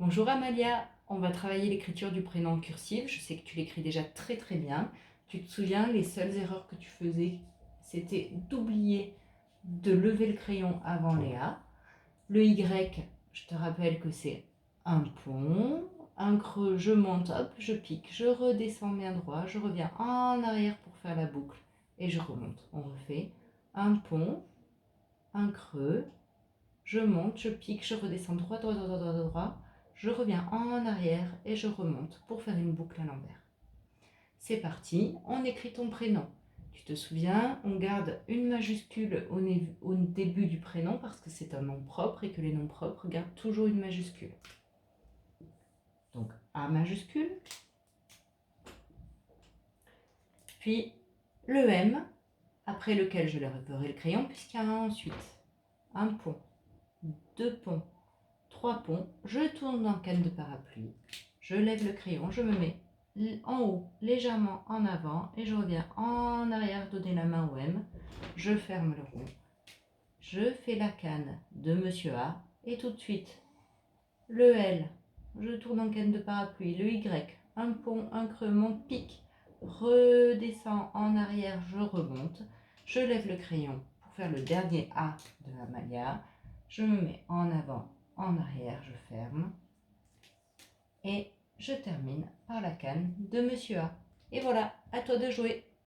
Bonjour Amalia, on va travailler l'écriture du prénom en cursive. Je sais que tu l'écris déjà très très bien. Tu te souviens, les seules erreurs que tu faisais, c'était d'oublier de lever le crayon avant les A. Le Y, je te rappelle que c'est un pont, un creux, je monte, hop, je pique, je redescends bien droit, je reviens en arrière pour faire la boucle et je remonte. On refait un pont, un creux, je monte, je pique, je redescends droit, droit, droit, droit, droit, droit, je reviens en arrière et je remonte pour faire une boucle à l'envers. C'est parti, on écrit ton prénom. Tu te souviens, on garde une majuscule au début du prénom parce que c'est un nom propre et que les noms propres gardent toujours une majuscule. Donc A majuscule, puis le M, après lequel je lèverai le crayon puisqu'il y a un ensuite. Un pont, deux ponts, trois ponts, je tourne en canne de parapluie, je lève le crayon, je me mets en haut, légèrement en avant et je reviens en arrière donner la main au M, je ferme le rond, je fais la canne de Monsieur A et tout de suite le L, je tourne en canne de parapluie, le Y, un pont, un creux, mon pic, redescends en arrière, je remonte, je lève le crayon pour faire le dernier A de la Amalia, je me mets en avant, en arrière, je ferme et je termine par la canne de Monsieur A. Et voilà, à toi de jouer.